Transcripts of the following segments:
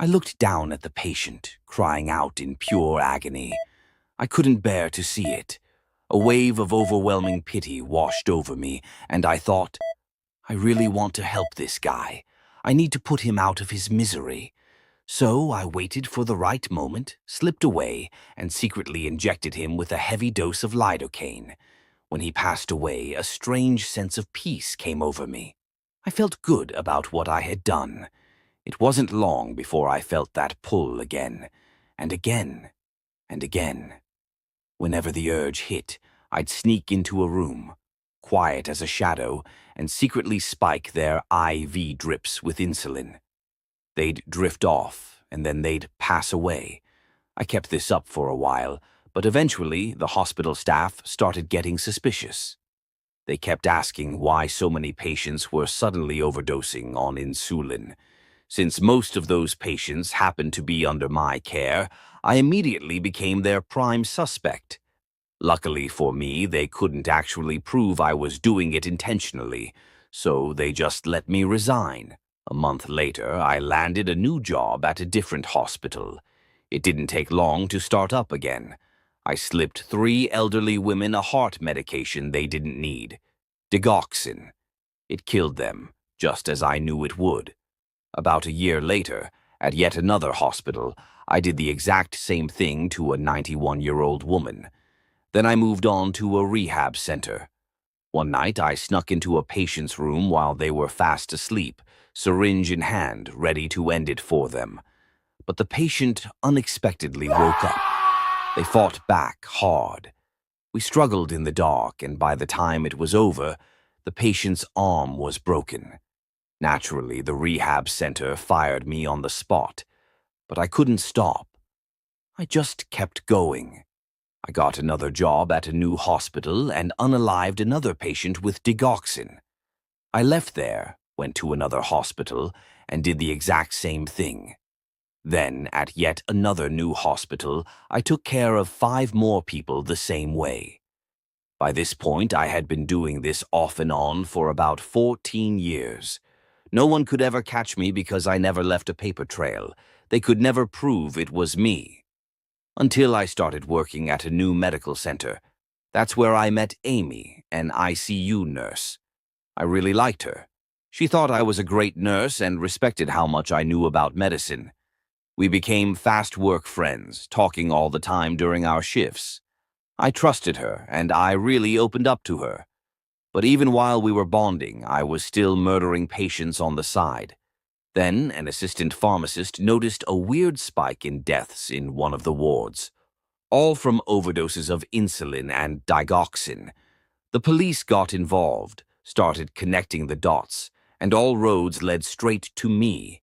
I looked down at the patient, crying out in pure agony. I couldn't bear to see it. A wave of overwhelming pity washed over me, and I thought, I really want to help this guy. I need to put him out of his misery. So I waited for the right moment, slipped away, and secretly injected him with a heavy dose of lidocaine. When he passed away, a strange sense of peace came over me. I felt good about what I had done. It wasn't long before I felt that pull again, and again, and again. Whenever the urge hit, I'd sneak into a room, quiet as a shadow, and secretly spike their IV drips with insulin. They'd drift off, and then they'd pass away. I kept this up for a while, but eventually the hospital staff started getting suspicious. They kept asking why so many patients were suddenly overdosing on insulin. Since most of those patients happened to be under my care, I immediately became their prime suspect. Luckily for me, they couldn't actually prove I was doing it intentionally, so they just let me resign. A month later, I landed a new job at a different hospital. It didn't take long to start up again. I slipped 3 elderly women a heart medication they didn't need, digoxin. It killed them, just as I knew it would. About a year later, at yet another hospital, I did the exact same thing to a 91-year-old woman. Then I moved on to a rehab center. One night, I snuck into a patient's room while they were fast asleep, syringe in hand, ready to end it for them. But the patient unexpectedly woke up. They fought back hard. We struggled in the dark, and by the time it was over, the patient's arm was broken. Naturally, the rehab center fired me on the spot, but I couldn't stop. I just kept going. I got another job at a new hospital and unalived another patient with digoxin. I left there, went to another hospital, and did the exact same thing. Then, at yet another new hospital, I took care of 5 more people the same way. By this point, I had been doing this off and on for about 14 years. No one could ever catch me because I never left a paper trail. They could never prove it was me. Until I started working at a new medical center. That's where I met Amy, an ICU nurse. I really liked her. She thought I was a great nurse and respected how much I knew about medicine. We became fast work friends, talking all the time during our shifts. I trusted her, and I really opened up to her. But even while we were bonding, I was still murdering patients on the side. Then, an assistant pharmacist noticed a weird spike in deaths in one of the wards, all from overdoses of insulin and digoxin. The police got involved, started connecting the dots, and all roads led straight to me.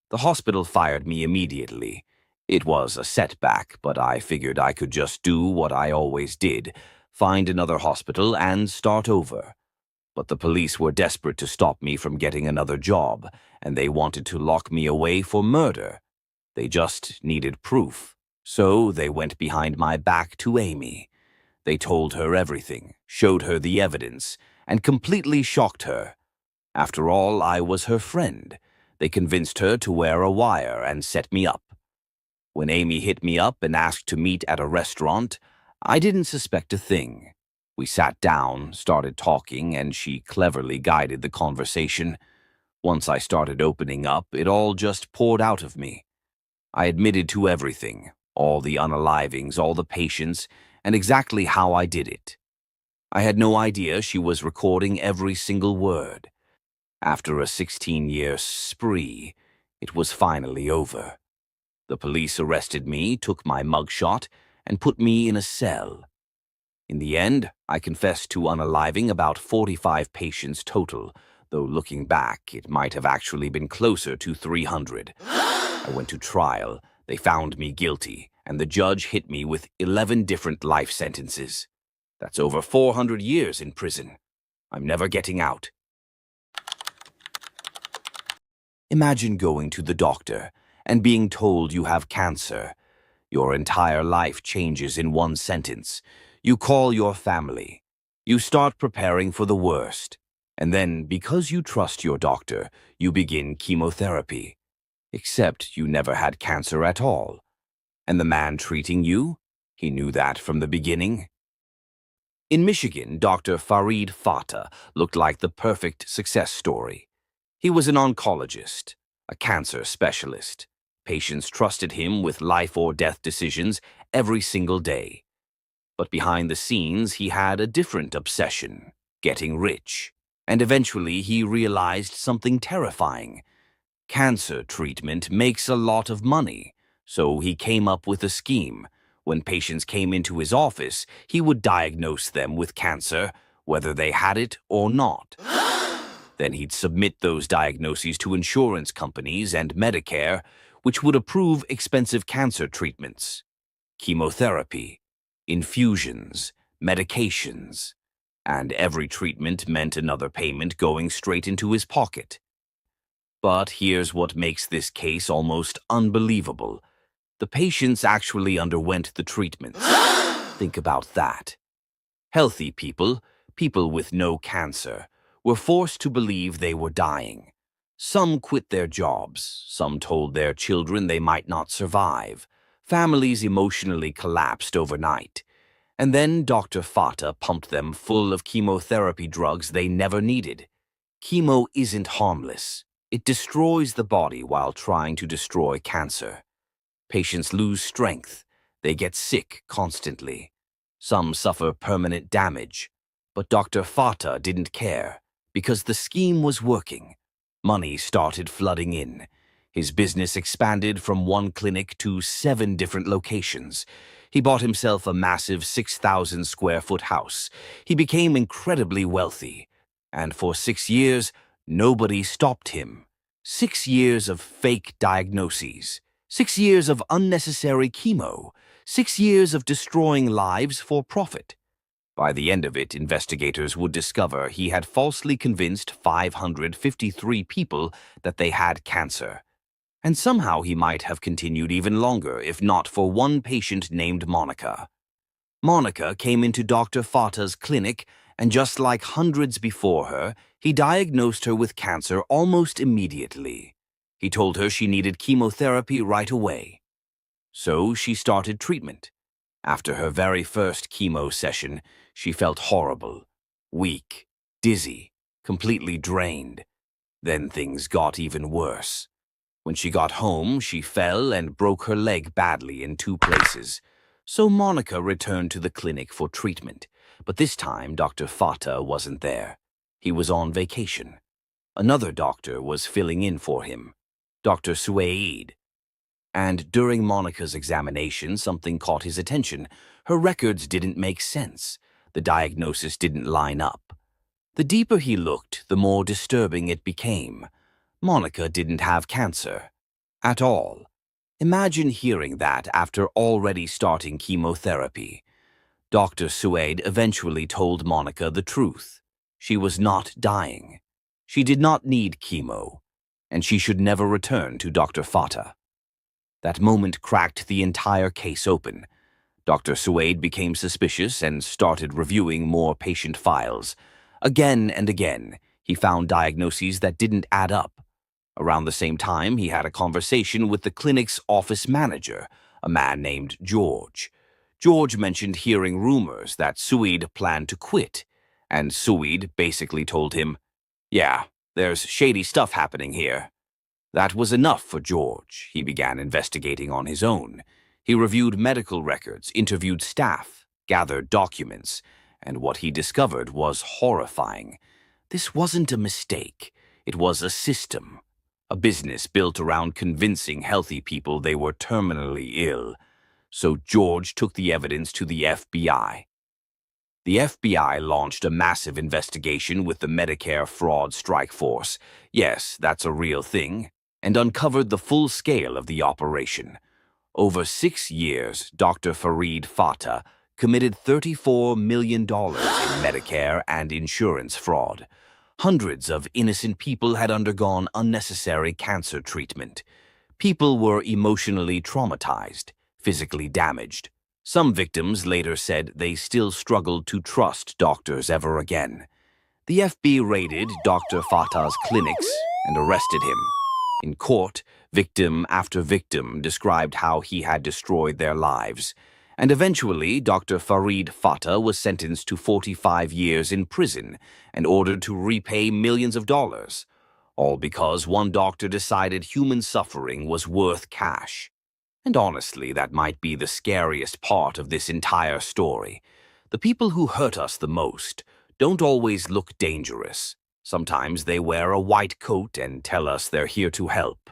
The hospital fired me immediately. It was a setback, but I figured I could just do what I always did, find another hospital and start over. But the police were desperate to stop me from getting another job, and they wanted to lock me away for murder. They just needed proof. So they went behind my back to Amy. They told her everything, showed her the evidence, and completely shocked her. After all, I was her friend. They convinced her to wear a wire and set me up. When Amy hit me up and asked to meet at a restaurant, I didn't suspect a thing. We sat down, started talking, and she cleverly guided the conversation. Once I started opening up, it all just poured out of me. I admitted to everything, all the unalivings, all the patients, and exactly how I did it. I had no idea she was recording every single word. After a 16-year spree, it was finally over. The police arrested me, took my mugshot, and put me in a cell. In the end, I confessed to unaliving about 45 patients total, though looking back, it might have actually been closer to 300. I went to trial, they found me guilty, and the judge hit me with 11 different life sentences. That's over 400 years in prison. I'm never getting out. Imagine going to the doctor and being told you have cancer. Your entire life changes in one sentence. You call your family. You start preparing for the worst. And then, because you trust your doctor, you begin chemotherapy. Except you never had cancer at all. And the man treating you? He knew that from the beginning. In Michigan, Dr. Farid Fata looked like the perfect success story. He was an oncologist, a cancer specialist. Patients trusted him with life or death decisions every single day. But behind the scenes, he had a different obsession: getting rich. And eventually, he realized something terrifying. Cancer treatment makes a lot of money, so he came up with a scheme. When patients came into his office, he would diagnose them with cancer, whether they had it or not. Then he'd submit those diagnoses to insurance companies and Medicare, which would approve expensive cancer treatments: chemotherapy, infusions, medications. And every treatment meant another payment going straight into his pocket. But here's what makes this case almost unbelievable. The patients actually underwent the treatments. Think about that. Healthy people, people with no cancer, were forced to believe they were dying. Some quit their jobs. Some told their children they might not survive. Families emotionally collapsed overnight. And then Dr. Fata pumped them full of chemotherapy drugs they never needed. Chemo isn't harmless. It destroys the body while trying to destroy cancer. Patients lose strength. They get sick constantly. Some suffer permanent damage. But Dr. Fata didn't care, because the scheme was working. Money started flooding in. His business expanded from one clinic to 7 different locations. He bought himself a massive 6,000 square foot house. He became incredibly wealthy. And for 6 years, nobody stopped him. 6 years of fake diagnoses. 6 years of unnecessary chemo. 6 years of destroying lives for profit. By the end of it, investigators would discover he had falsely convinced 553 people that they had cancer. And somehow he might have continued even longer if not for one patient named Monica. Monica came into Dr. Fata's clinic, and just like hundreds before her, he diagnosed her with cancer almost immediately. He told her she needed chemotherapy right away. So she started treatment. After her very first chemo session, she felt horrible, weak, dizzy, completely drained. Then things got even worse. When she got home, she fell and broke her leg badly in 2 places. So Monica returned to the clinic for treatment. But this time, Dr. Fata wasn't there. He was on vacation. Another doctor was filling in for him, Dr. Suaid. And during Monica's examination, something caught his attention. Her records didn't make sense. The diagnosis didn't line up. The deeper he looked, the more disturbing it became. Monica didn't have cancer. At all. Imagine hearing that after already starting chemotherapy. Dr. Suaid eventually told Monica the truth. She was not dying. She did not need chemo, and she should never return to Dr. Fata. That moment cracked the entire case open. Dr. Suaid became suspicious and started reviewing more patient files. Again and again, he found diagnoses that didn't add up. Around the same time, he had a conversation with the clinic's office manager, a man named George. George mentioned hearing rumors that Suaid planned to quit, and Suaid basically told him, "Yeah, there's shady stuff happening here." That was enough for George. He began investigating on his own. He reviewed medical records, interviewed staff, gathered documents, and what he discovered was horrifying. This wasn't a mistake. It was a system. A business built around convincing healthy people they were terminally ill. So George took the evidence to the FBI. The FBI launched a massive investigation with the Medicare Fraud Strike Force. Yes, that's a real thing. And uncovered the full scale of the operation. Over 6 years, Dr. Farid Fata committed $34 million in Medicare and insurance fraud. Hundreds of innocent people had undergone unnecessary cancer treatment. People were emotionally traumatized, physically damaged. Some victims later said they still struggled to trust doctors ever again. The FBI raided Dr. Fata's clinics and arrested him. In court, Victim after victim described how he had destroyed their lives. And eventually, Dr. Farid Fata was sentenced to 45 years in prison and ordered to repay millions of dollars, all because one doctor decided human suffering was worth cash. And honestly, that might be the scariest part of this entire story. The people who hurt us the most don't always look dangerous. Sometimes they wear a white coat and tell us they're here to help.